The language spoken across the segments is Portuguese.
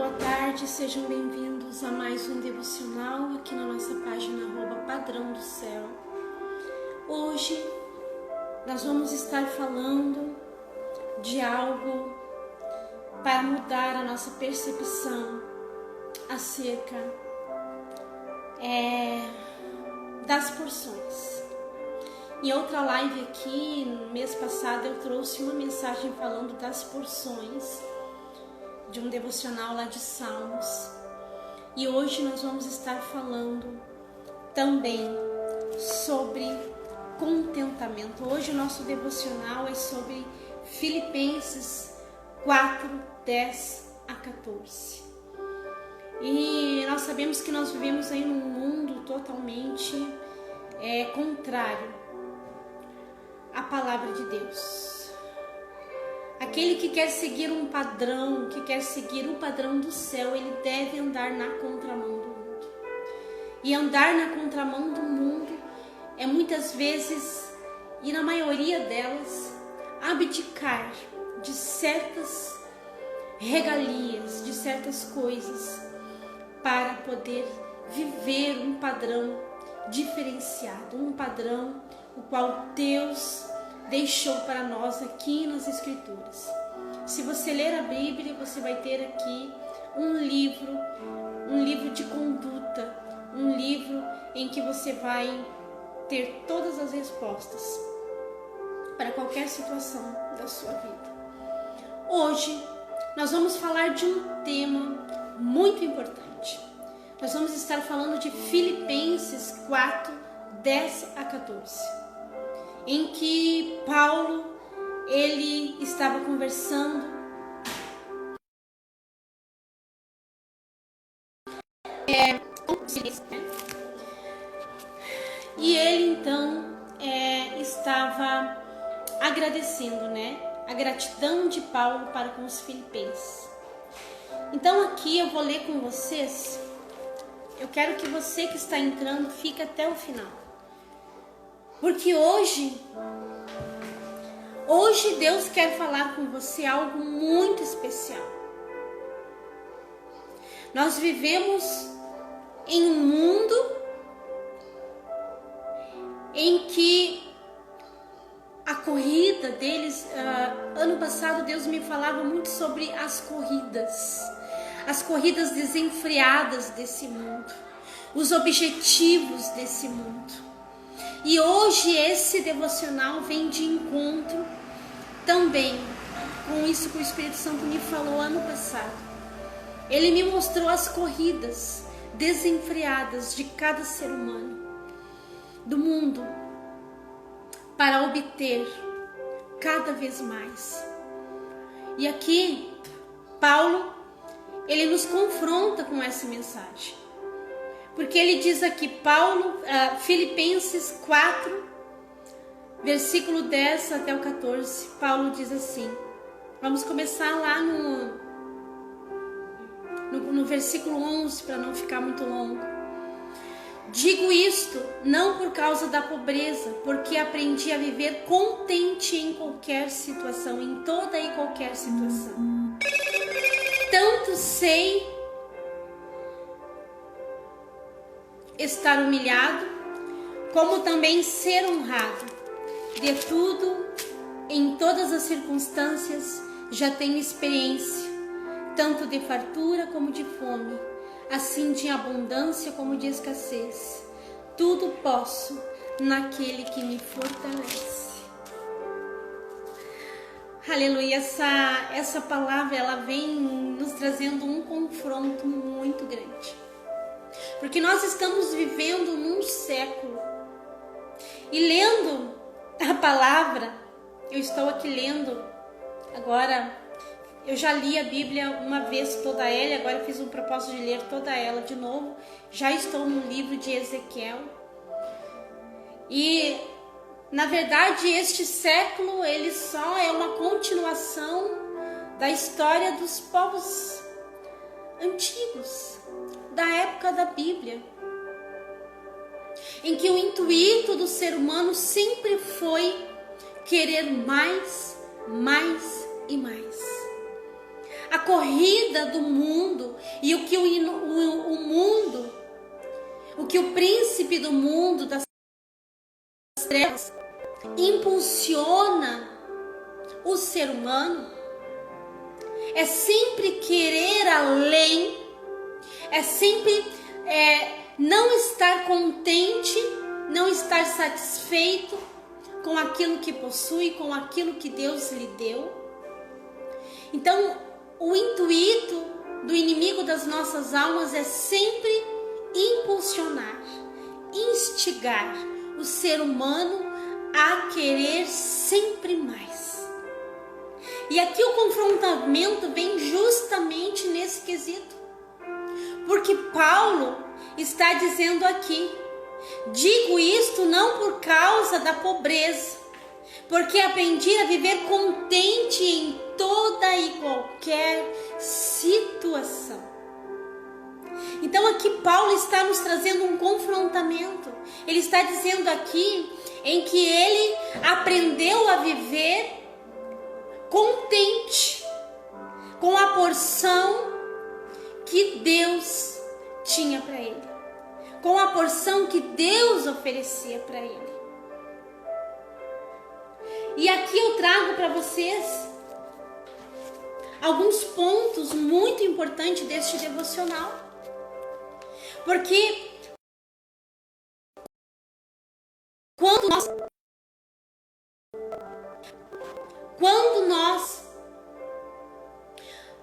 boa tarde, sejam bem-vindos a mais um devocional aqui na nossa página @padrão do céu. Hoje nós vamos estar falando de algo para mudar a nossa percepção acerca das porções. Em outra live aqui, no mês passado, eu trouxe uma mensagem falando das porções de um devocional lá de Salmos. E hoje nós vamos estar falando também sobre contentamento. Hoje o nosso devocional é sobre Filipenses 4, 10 a 14. E nós sabemos que nós vivemos aí num mundo totalmente contrário à palavra de Deus. Aquele que quer seguir um padrão, que quer seguir o padrão do céu, ele deve andar na contramão do mundo. E andar na contramão do mundo é muitas vezes, e na maioria delas, abdicar de certas regalias, de certas coisas, para poder viver um padrão diferenciado, um padrão o qual Deus deixou para nós aqui nas Escrituras. Se você ler a Bíblia, você vai ter aqui um livro de conduta, um livro em que você vai ter todas as respostas para qualquer situação da sua vida. Hoje nós vamos falar de um tema muito importante. Nós vamos estar falando de Filipenses 4, 10 a 14. Em que Paulo, ele estava conversando com Silas, e ele então estava agradecendo, a gratidão de Paulo para com os filipenses. Então aqui eu vou ler com vocês. Eu quero que você que está entrando fique até o final. Porque hoje Deus quer falar com você algo muito especial. Nós vivemos em um mundo em que a corrida deles, ano passado Deus me falava muito sobre as corridas desenfreadas desse mundo, os objetivos desse mundo. E hoje esse devocional vem de encontro também com isso que o Espírito Santo me falou ano passado. Ele me mostrou as corridas desenfreadas de cada ser humano do mundo para obter cada vez mais. E aqui Paulo, ele nos confronta com essa mensagem. Porque ele diz aqui, Filipenses 4, versículo 10 até o 14, Paulo diz assim, vamos começar lá no versículo 11, para não ficar muito longo. Digo isto não por causa da pobreza, porque aprendi a viver contente em qualquer situação, em toda e qualquer situação. Tanto sei estar humilhado, como também ser honrado. De tudo, em todas as circunstâncias, já tenho experiência, tanto de fartura como de fome, assim de abundância como de escassez. Tudo posso naquele que me fortalece. Aleluia, essa palavra, ela vem nos trazendo um confronto muito grande. Porque nós estamos vivendo num século. E lendo a palavra, eu estou aqui lendo agora, eu já li a Bíblia uma vez toda ela, agora eu fiz um propósito de ler toda ela de novo. Já estou no livro de Ezequiel. E, na verdade, este século, ele só é uma continuação da história dos povos antigos, da época da Bíblia, em que o intuito do ser humano sempre foi querer mais e mais. a corrida do mundo e o que o mundo, o que o príncipe do mundo das trevas impulsiona o ser humano, é sempre querer além, é sempre não estar contente, não estar satisfeito com aquilo que possui, com aquilo que Deus lhe deu. Então, o intuito do inimigo das nossas almas é sempre impulsionar, instigar o ser humano a querer sempre mais. E aqui o confrontamento vem justamente nesse quesito. Porque Paulo está dizendo aqui: digo isto não por causa da pobreza, porque aprendi a viver contente em toda e qualquer situação. Então aqui Paulo está nos trazendo um confrontamento. Ele está dizendo aqui em que ele aprendeu a viver contente com a porção que Deus tinha para ele, com a porção que Deus oferecia para ele. E aqui eu trago para vocês alguns pontos muito importantes deste devocional, porque quando nós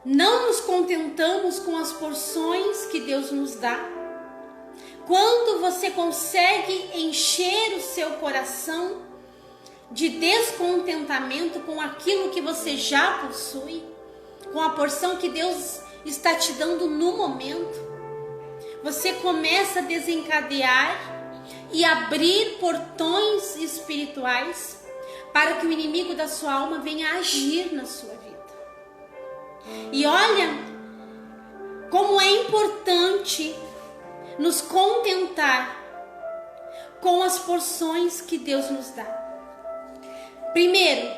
não nos contentamos com as porções que Deus nos dá, quando você consegue encher o seu coração de descontentamento com aquilo que você já possui, com a porção que Deus está te dando no momento, você começa a desencadear e abrir portões espirituais para que o inimigo da sua alma venha agir na sua vida. E olha como é importante nos contentar com as porções que Deus nos dá. Primeiro,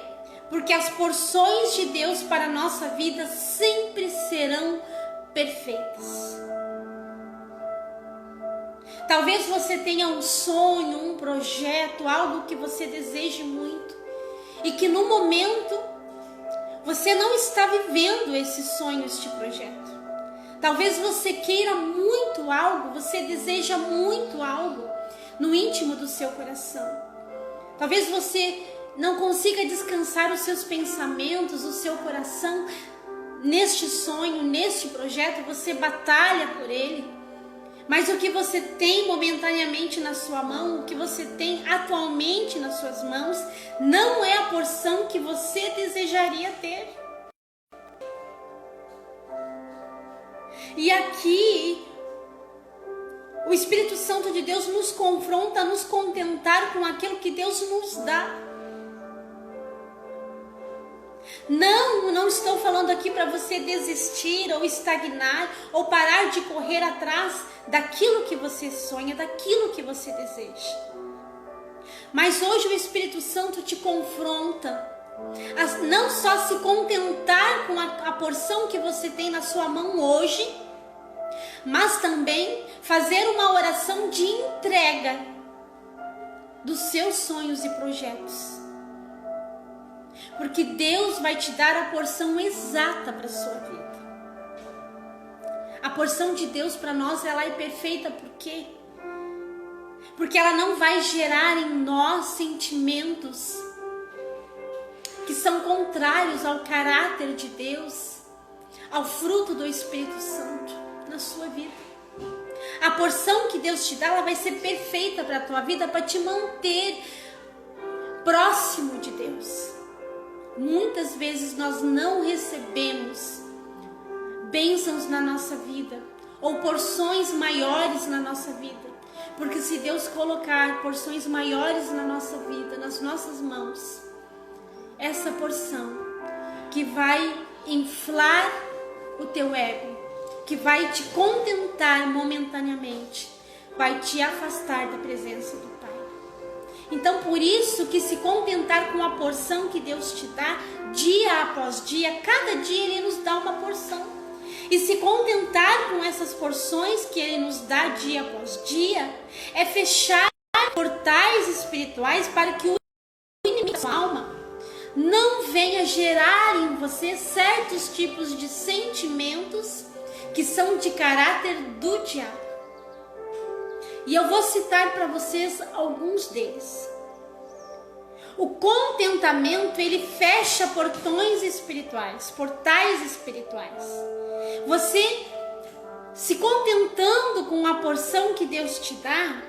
porque as porções de Deus para a nossa vida sempre serão perfeitas. Talvez você tenha um sonho, um projeto, algo que você deseje muito e que no momento você não está vivendo esse sonho, este projeto. Talvez você queira muito algo, você deseja muito algo no íntimo do seu coração. Talvez você não consiga descansar os seus pensamentos, o seu coração neste sonho, neste projeto, você batalha por ele. Mas o que você tem momentaneamente na sua mão, o que você tem atualmente nas suas mãos, não é a porção que você desejaria ter. E aqui, o Espírito Santo de Deus nos confronta a nos contentar com aquilo que Deus nos dá. Não estou falando aqui para você desistir ou estagnar ou parar de correr atrás daquilo que você sonha, daquilo que você deseja. Mas hoje o Espírito Santo te confronta a não só se contentar com a porção que você tem na sua mão hoje, mas também fazer uma oração de entrega dos seus sonhos e projetos. Porque Deus vai te dar a porção exata para a sua vida. A porção de Deus para nós, ela é perfeita. Por quê? Porque ela não vai gerar em nós sentimentos que são contrários ao caráter de Deus, ao fruto do Espírito Santo na sua vida. A porção que Deus te dá, ela vai ser perfeita para a tua vida, para te manter próximo de Deus. Muitas vezes nós não recebemos bênçãos na nossa vida ou porções maiores na nossa vida, porque se Deus colocar porções maiores na nossa vida, nas nossas mãos, essa porção que vai inflar o teu ego, que vai te contentar momentaneamente, vai te afastar da presença do Pai. Então, por isso que se contentar com a porção que Deus te dá, dia após dia, cada dia Ele nos dá uma porção. E se contentar com essas porções que Ele nos dá dia após dia, é fechar portais espirituais para que o inimigo da sua alma não venha gerar em você certos tipos de sentimentos que são de caráter do diabo. E eu vou citar para vocês alguns deles. O contentamento, ele fecha portais espirituais. Você se contentando com a porção que Deus te dá,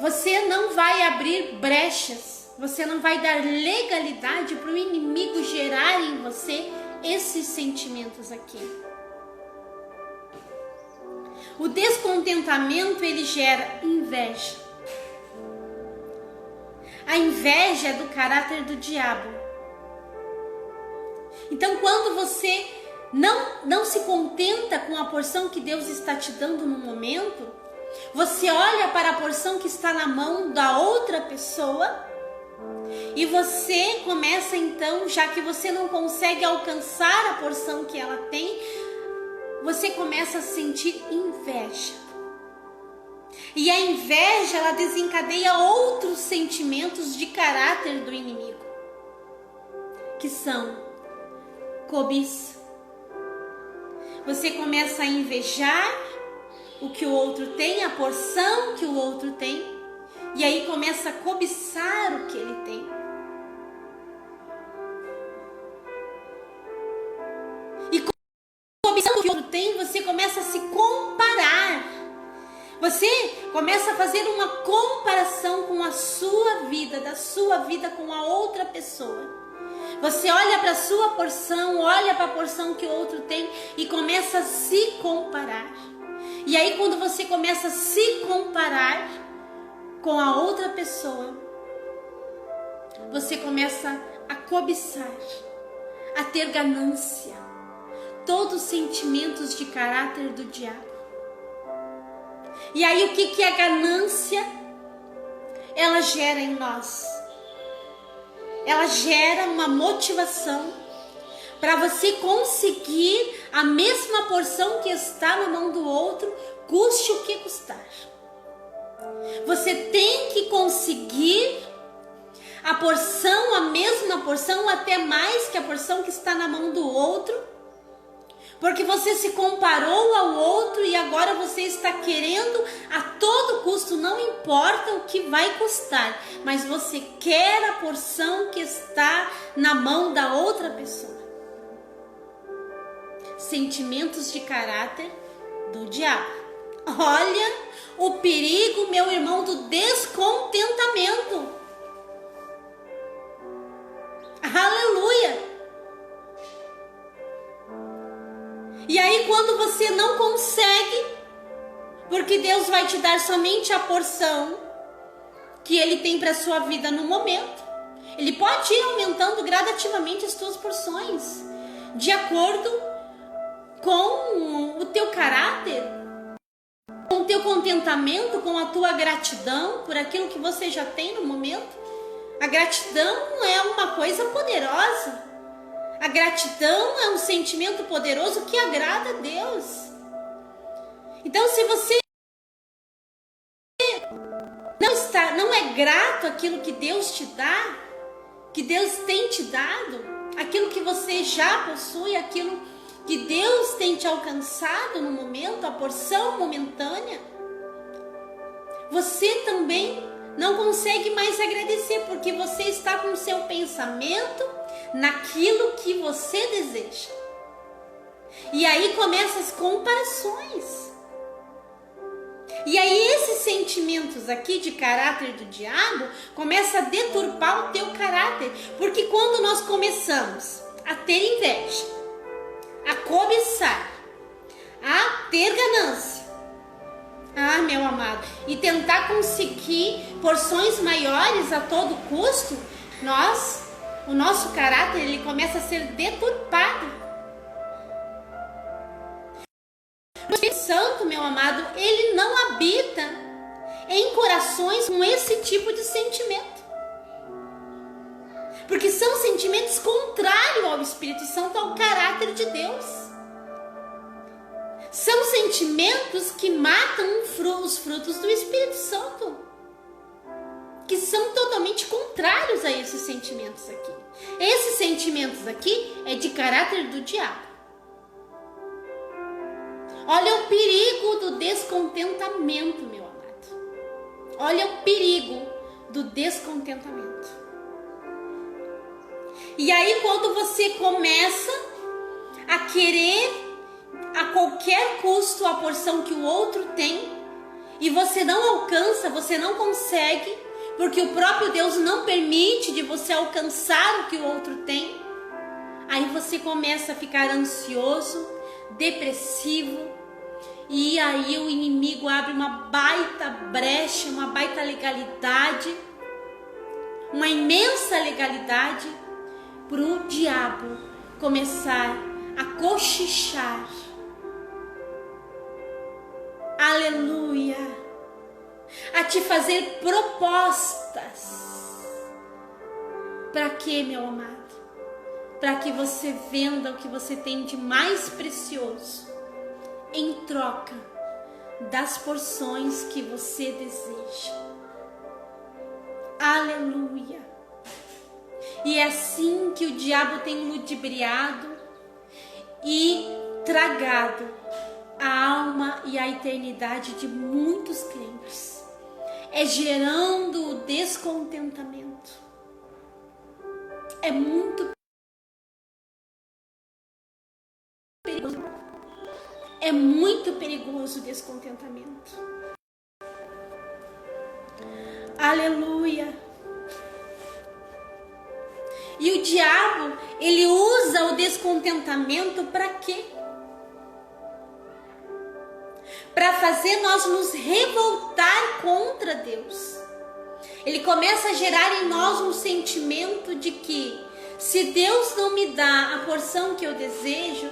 você não vai abrir brechas, você não vai dar legalidade para o inimigo gerar em você esses sentimentos aqui. O descontentamento, ele gera inveja. A inveja é do caráter do diabo. Então, quando você não se contenta com a porção que Deus está te dando no momento, você olha para a porção que está na mão da outra pessoa e você começa então, já que você não consegue alcançar a porção que ela tem, você começa a sentir inveja. E a inveja, ela desencadeia outros sentimentos de caráter do inimigo, que são cobiça. Você começa a invejar o que o outro tem, a porção que o outro tem, e aí começa a cobiçar o que ele tem. O que o outro tem, você começa a se comparar. Você começa a fazer uma comparação com a sua vida, da sua vida com a outra pessoa. Você olha para a sua porção, olha para a porção que o outro tem e começa a se comparar. E aí, quando você começa a se comparar com a outra pessoa, você começa a cobiçar, a ter ganância. Todos os sentimentos de caráter do diabo. E aí o que é ganância? Ela gera em nós. Ela gera uma motivação para você conseguir a mesma porção que está na mão do outro, custe o que custar. Você tem que conseguir a porção, a mesma porção, até mais que a porção que está na mão do outro, porque você se comparou ao outro e agora você está querendo a todo custo, não importa o que vai custar, mas você quer a porção que está na mão da outra pessoa. Sentimentos de caráter do diabo. Olha o perigo, meu irmão, do descontentamento. Aleluia! E aí, quando você não consegue, porque Deus vai te dar somente a porção que Ele tem para a sua vida no momento, Ele pode ir aumentando gradativamente as tuas porções, de acordo com o teu caráter, com o teu contentamento, com a tua gratidão por aquilo que você já tem no momento. A gratidão é uma coisa poderosa. A gratidão é um sentimento poderoso que agrada a Deus. Então, se você não é grato àquilo que Deus te dá, que Deus tem te dado, aquilo que você já possui, aquilo que Deus tem te alcançado no momento, a porção momentânea, você também não consegue mais agradecer, porque você está com o seu pensamento naquilo que você deseja. E aí começam as comparações. E aí esses sentimentos aqui de caráter do diabo começam a deturpar o teu caráter. Porque quando nós começamos a ter inveja, a cobiçar, a ter ganância, meu amado, e tentar conseguir porções maiores a todo custo, o nosso caráter, ele começa a ser deturpado. O Espírito Santo, meu amado, ele não habita em corações com esse tipo de sentimento. Porque são sentimentos contrários ao Espírito Santo, ao caráter de Deus. São sentimentos que matam os frutos do Espírito Santo, que são totalmente contrários a esses sentimentos aqui. Esses sentimentos aqui é de caráter do diabo. Olha o perigo do descontentamento, meu amado. Olha o perigo do descontentamento. E aí, quando você começa a querer a qualquer custo a porção que o outro tem, e você não alcança, você não consegue, porque o próprio Deus não permite de você alcançar o que o outro tem, aí você começa a ficar ansioso, depressivo, e aí o inimigo abre uma baita brecha, uma baita legalidade, uma imensa legalidade, para o diabo começar a cochichar. Aleluia! A te fazer propostas. Para quê, meu amado? Para que você venda o que você tem de mais precioso em troca das porções que você deseja. Aleluia! E é assim que o diabo tem ludibriado e tragado a alma e a eternidade de muitos crentes. É gerando o descontentamento. É muito perigoso. É muito perigoso o descontentamento. Aleluia! E o diabo, ele usa o descontentamento para quê? Para fazer nós nos revoltar contra Deus. Ele começa a gerar em nós um sentimento de que se Deus não me dá a porção que eu desejo,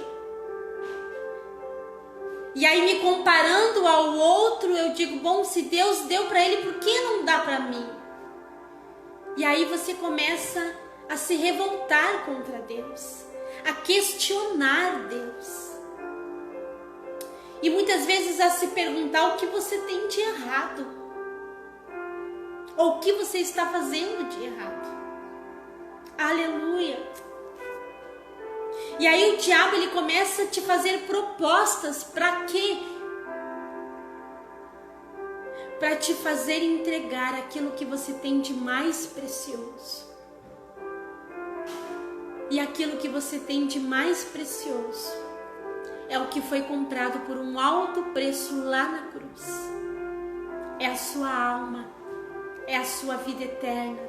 e aí me comparando ao outro, eu digo, bom, se Deus deu para ele, por que não dá para mim? E aí você começa a se revoltar contra Deus, a questionar Deus. E muitas vezes a se perguntar o que você tem de errado, ou o que você está fazendo de errado. Aleluia! E aí o diabo, ele começa a te fazer propostas. Para quê? Para te fazer entregar aquilo que você tem de mais precioso. E aquilo que você tem de mais precioso é o que foi comprado por um alto preço lá na cruz. É a sua alma, é a sua vida eterna.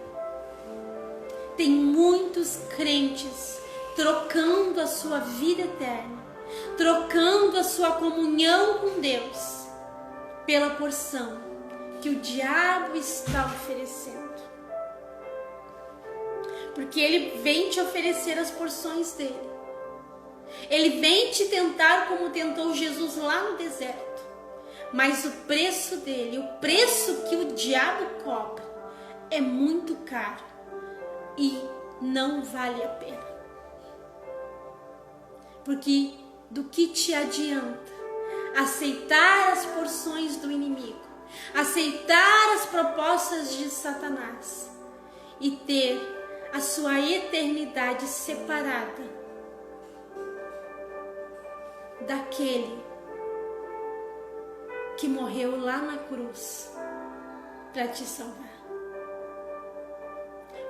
Tem muitos crentes trocando a sua vida eterna, trocando a sua comunhão com Deus pela porção que o diabo está oferecendo. Porque ele vem te oferecer as porções dele. Ele vem te tentar como tentou Jesus lá no deserto. Mas o preço dele, o preço que o diabo cobra, é muito caro e não vale a pena. Porque do que te adianta aceitar as porções do inimigo, aceitar as propostas de Satanás e ter a sua eternidade separada daquele que morreu lá na cruz para te salvar?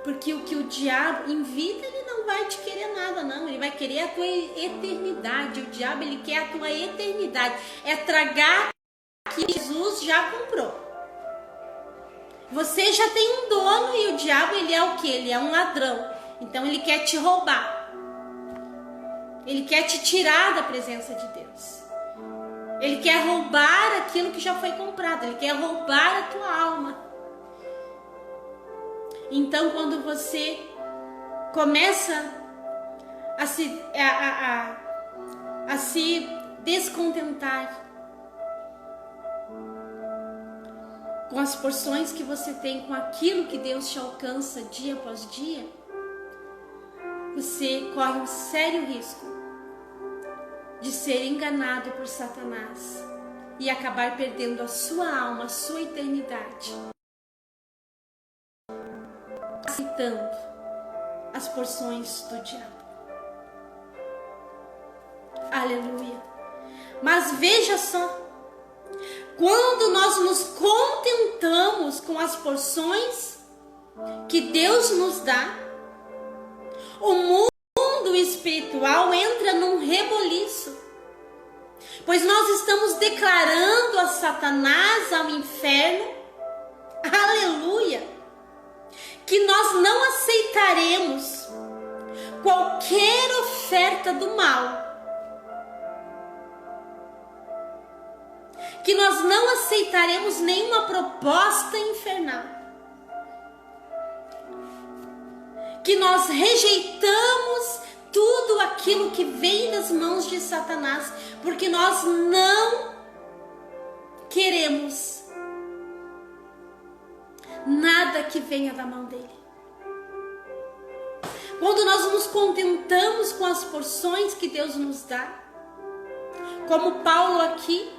Porque o que o diabo em vida, ele não vai te querer nada, não. Ele vai querer a tua eternidade. O diabo, ele quer a tua eternidade. É tragar que Jesus já comprou. Você já tem um dono e o diabo, ele é o quê? Ele é um ladrão. Então ele quer te roubar. Ele quer te tirar da presença de Deus. Ele quer roubar aquilo que já foi comprado. Ele quer roubar a tua alma. Então, quando você começa a se descontentar com as porções que você tem, com aquilo que Deus te alcança dia após dia, você corre um sério risco de ser enganado por Satanás e acabar perdendo a sua alma, a sua eternidade, aceitando as porções do diabo. Aleluia. Mas veja só, quando nós nos contentamos com as porções que Deus nos dá, o mundo espiritual entra num reboliço, pois nós estamos declarando a Satanás, ao inferno, aleluia, que nós não aceitaremos qualquer oferta do mal, que nós não aceitaremos nenhuma proposta infernal, que nós rejeitamos tudo aquilo que vem das mãos de Satanás, porque nós não queremos nada que venha da mão dele. Quando nós nos contentamos com as porções que Deus nos dá, como Paulo aqui,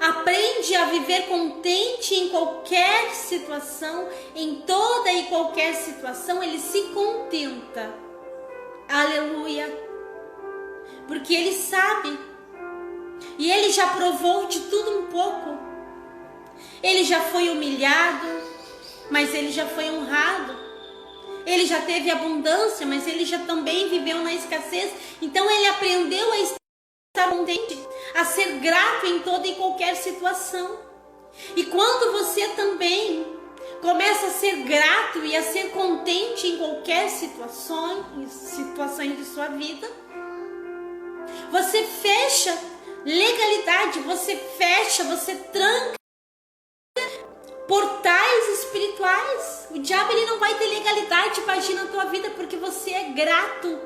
aprende a viver contente em qualquer situação, em toda e qualquer situação, ele se contenta. Aleluia. Porque ele sabe, e ele já provou de tudo um pouco. Ele já foi humilhado, mas ele já foi honrado. Ele já teve abundância, mas ele já também viveu na escassez. Então ele aprendeu a estar contente, a ser grato em toda e qualquer situação. E quando você também começa a ser grato e a ser contente em qualquer situações de sua vida, você fecha legalidade, você tranca portais espirituais. O diabo ele não vai ter legalidade para agir na tua vida, porque você é grato.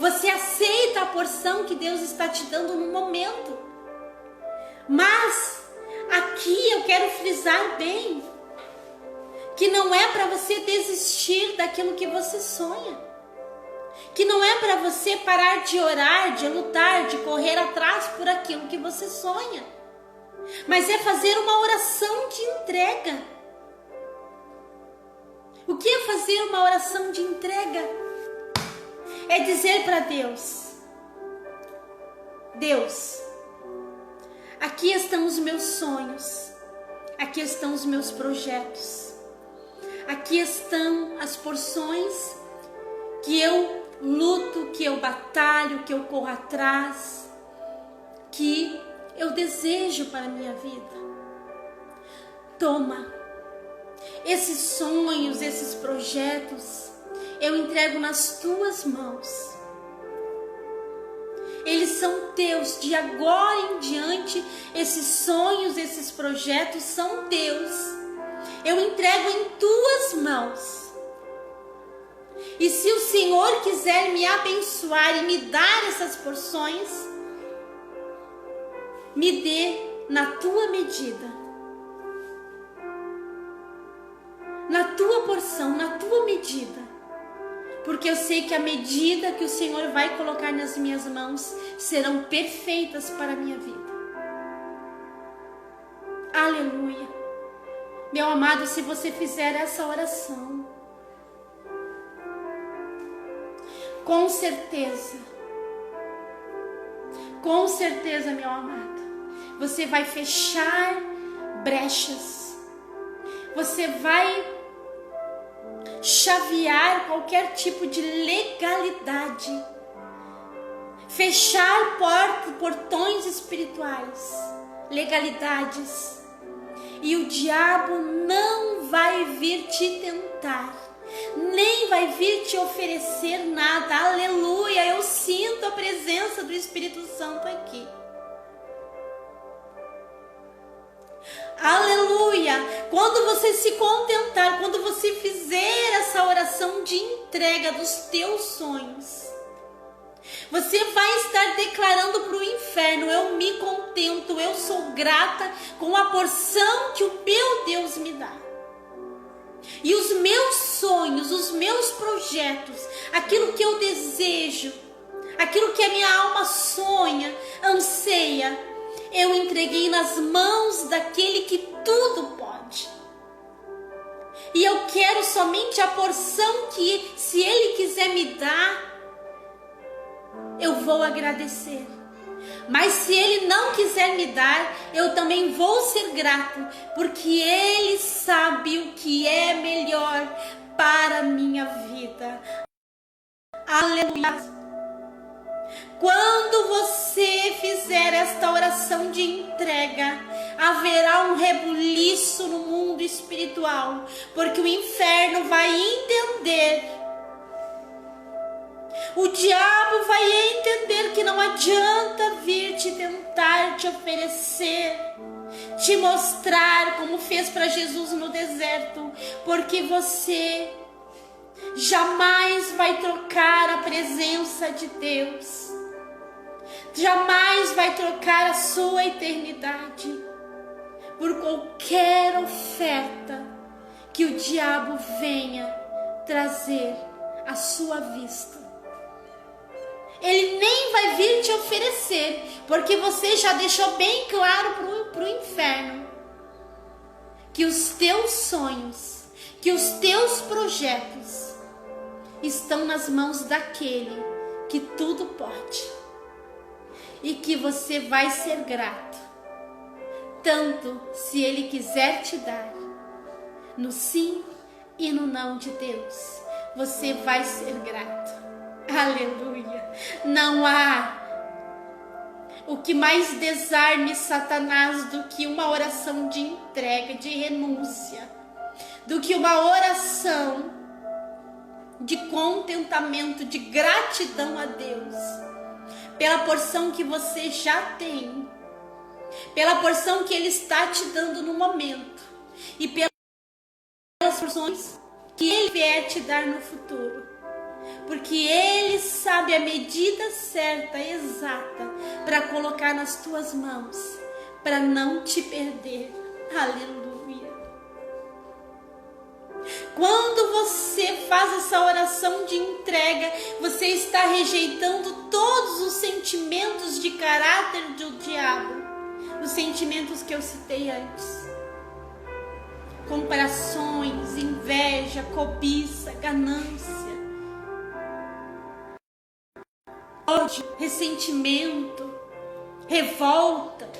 Você aceita a porção que Deus está te dando no momento. Mas aqui eu quero frisar bem que não é para você desistir daquilo que você sonha, que não é para você parar de orar, de lutar, de correr atrás por aquilo que você sonha, mas é fazer uma oração de entrega. O que é fazer uma oração de entrega? É dizer para Deus: Deus, aqui estão os meus sonhos, aqui estão os meus projetos, aqui estão as porções que eu luto, que eu batalho, que eu corro atrás, que eu desejo para a minha vida. Toma esses sonhos, esses projetos, eu entrego nas tuas mãos. Eles são teus, de agora em diante, esses sonhos, esses projetos são teus. Eu entrego em tuas mãos. E se o Senhor quiser me abençoar e me dar essas porções, me dê na tua medida, na tua porção, na tua medida, porque eu sei que a medida que o Senhor vai colocar nas minhas mãos serão perfeitas para a minha vida. Aleluia. Meu amado, se você fizer essa oração, com certeza, meu amado, você vai fechar brechas, você vai chavear qualquer tipo de legalidade, fechar portões espirituais, legalidades, e o diabo não vai vir te tentar, nem vai vir te oferecer nada. Aleluia, eu sinto a presença do Espírito Santo aqui. Aleluia, quando você se contentar, quando você fizer essa oração de entrega dos teus sonhos, você vai estar declarando para o inferno: eu me contento, eu sou grata com a porção que o meu Deus me dá. E os meus sonhos, os meus projetos, aquilo que eu desejo, aquilo que a minha alma sonha, anseia, eu entreguei nas mãos daquele que tudo pode. E eu quero somente a porção que, se Ele quiser me dar, eu vou agradecer. Mas se Ele não quiser me dar, eu também vou ser grato, porque Ele sabe o que é melhor para a minha vida. Aleluia! Quando você fizer esta oração de entrega, haverá um rebuliço no mundo espiritual, porque o inferno vai entender, o diabo vai entender que não adianta vir te tentar, te oferecer, te mostrar como fez para Jesus no deserto, porque você jamais vai trocar a presença de Deus. Jamais vai trocar a sua eternidade por qualquer oferta que o diabo venha trazer à sua vista. Ele nem vai vir te oferecer, porque você já deixou bem claro para o inferno que os teus sonhos, que os teus projetos estão nas mãos daquele que tudo pode. E que você vai ser grato, tanto se Ele quiser te dar, no sim e no não de Deus, você vai ser grato. Aleluia! Não há o que mais desarme Satanás do que uma oração de entrega, de renúncia, do que uma oração de contentamento, de gratidão a Deus, pela porção que você já tem, pela porção que Ele está te dando no momento, e pelas porções que Ele vier te dar no futuro, porque Ele sabe a medida certa, exata, para colocar nas tuas mãos, para não te perder. Aleluia! Quando você faz essa oração de entrega, você está rejeitando todos os sentimentos de caráter do diabo, os sentimentos que eu citei antes: comparações, inveja, cobiça, ganância, ódio, ressentimento, revolta,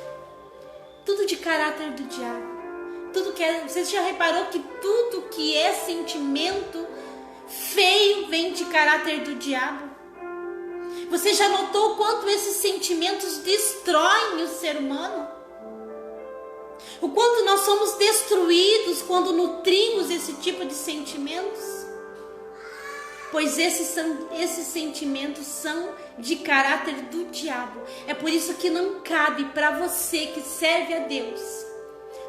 tudo de caráter do diabo. Tudo que é, você já reparou que tudo que é sentimento feio vem de caráter do diabo? Você já notou o quanto esses sentimentos destroem o ser humano? O quanto nós somos destruídos quando nutrimos esse tipo de sentimentos? Pois esses sentimentos são de caráter do diabo. É por isso que não cabe para você que serve a Deus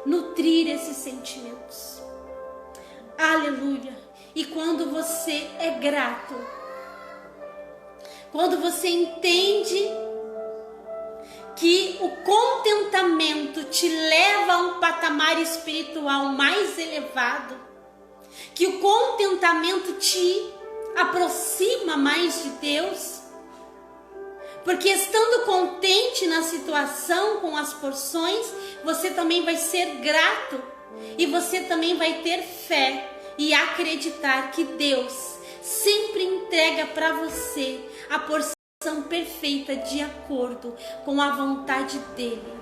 nutrir esses sentimentos. Aleluia! E quando você é grato, quando você entende que o contentamento te leva a um patamar espiritual mais elevado, que o contentamento te aproxima mais de Deus, porque estando contente na situação, com as porções, você também vai ser grato e você também vai ter fé e acreditar que Deus sempre entrega para você a porção perfeita de acordo com a vontade dele.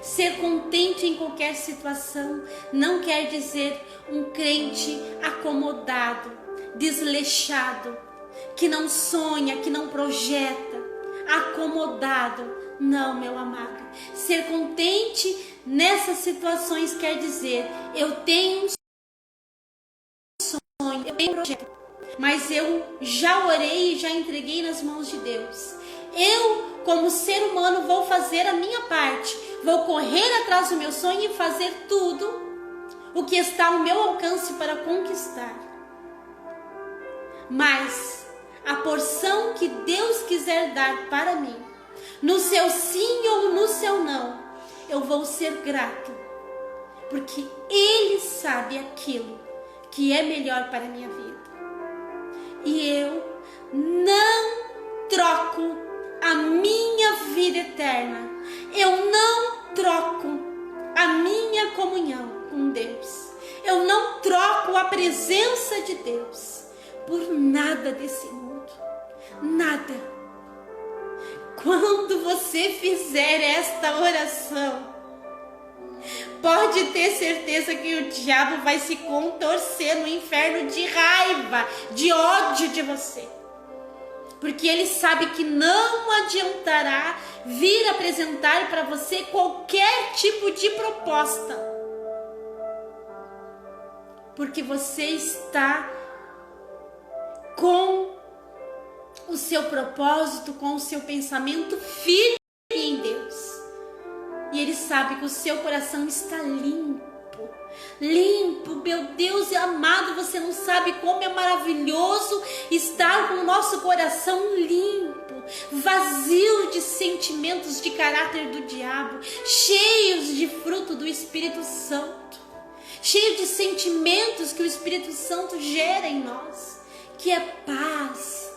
Ser contente em qualquer situação não quer dizer um crente acomodado, desleixado, que não sonha, que não projeta, acomodado. Não, meu amado. Ser contente nessas situações quer dizer: eu tenho um sonho, eu tenho um projeto, mas eu já orei e já entreguei nas mãos de Deus. Eu, como ser humano, vou fazer a minha parte, vou correr atrás do meu sonho e fazer tudo o que está ao meu alcance para conquistar. Mas a porção que Deus quiser dar para mim, no seu sim ou no seu não, eu vou ser grato, porque Ele sabe aquilo que é melhor para a minha vida. E eu não troco a minha vida eterna. Eu não troco a minha comunhão com Deus. Eu não troco a presença de Deus por nada desse mundo. Nada. Quando você fizer esta oração, pode ter certeza que o diabo vai se contorcer no inferno de raiva, de ódio de você. Porque ele sabe que não adiantará vir apresentar para você qualquer tipo de proposta. Porque você está com o seu propósito, com o seu pensamento firme em Deus. E ele sabe que o seu coração está limpo. Limpo, meu Deus amado, você não sabe como é maravilhoso estar com o nosso coração limpo, vazio de sentimentos de caráter do diabo, cheios de fruto do Espírito Santo, cheio de sentimentos que o Espírito Santo gera em nós, que é paz,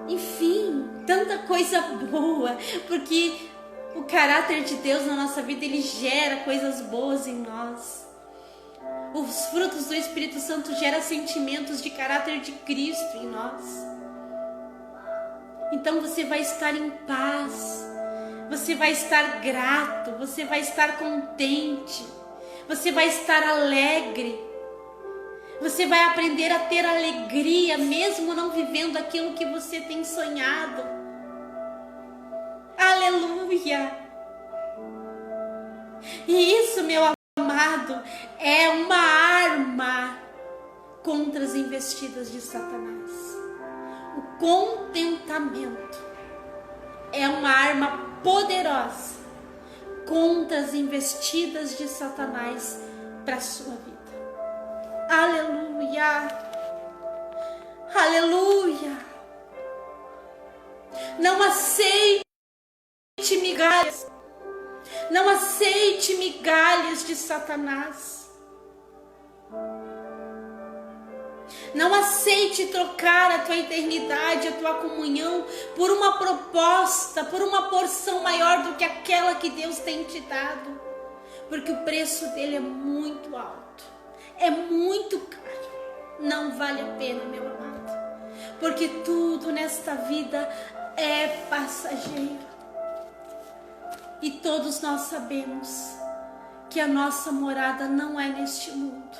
enfim, tanta coisa boa, porque o caráter de Deus na nossa vida, ele gera coisas boas em nós. Os frutos do Espírito Santo geram sentimentos de caráter de Cristo em nós. Então você vai estar em paz, você vai estar grato, você vai estar contente, você vai estar alegre. Você vai aprender a ter alegria, mesmo não vivendo aquilo que você tem sonhado. Aleluia! E isso, meu amado, é uma arma contra as investidas de Satanás. O contentamento é uma arma poderosa contra as investidas de Satanás para a sua vida. Aleluia! Aleluia! Não aceite migalhas. Não aceite migalhas de Satanás. Não aceite trocar a tua eternidade, a tua comunhão por uma proposta, por uma porção maior do que aquela que Deus tem te dado. Porque o preço dele é muito alto. É muito caro. Não vale a pena, meu amado. Porque tudo nesta vida é passageiro. E todos nós sabemos que a nossa morada não é neste mundo.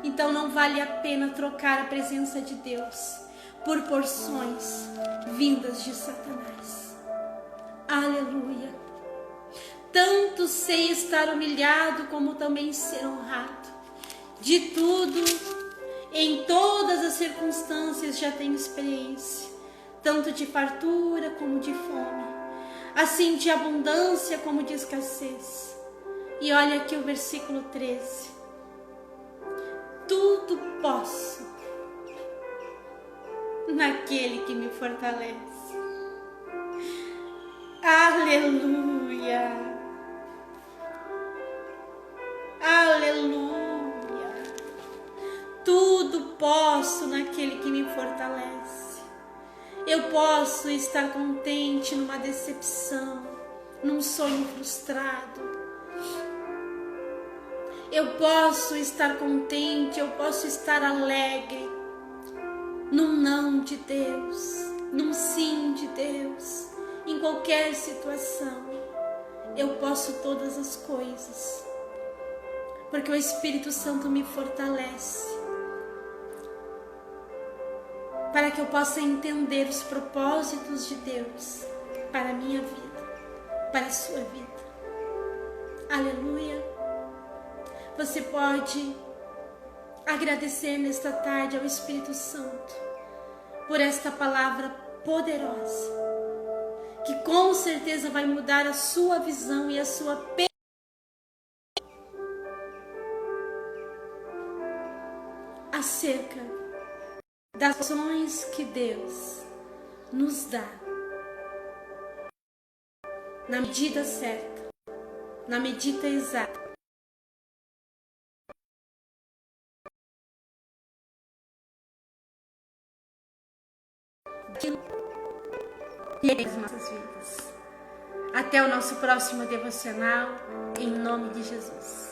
Então não vale a pena trocar a presença de Deus por porções vindas de Satanás. Aleluia! Tanto sei estar humilhado como também ser honrado. De tudo, em todas as circunstâncias já tenho experiência, tanto de fartura como de fome, assim de abundância como de escassez. E olha aqui o versículo 13. Tudo posso naquele que me fortalece. Aleluia! Aleluia! Tudo posso naquele que me fortalece. Eu posso estar contente numa decepção, num sonho frustrado. Eu posso estar contente, eu posso estar alegre num não de Deus, num sim de Deus, em qualquer situação. Eu posso todas as coisas, porque o Espírito Santo me fortalece, para que eu possa entender os propósitos de Deus para a minha vida, para a sua vida. Aleluia! Você pode agradecer nesta tarde ao Espírito Santo por esta palavra poderosa, que com certeza vai mudar a sua visão e a sua acerca das ações que Deus nos dá na medida certa, na medida exata, as nossas vidas. Até o nosso próximo devocional, em nome de Jesus.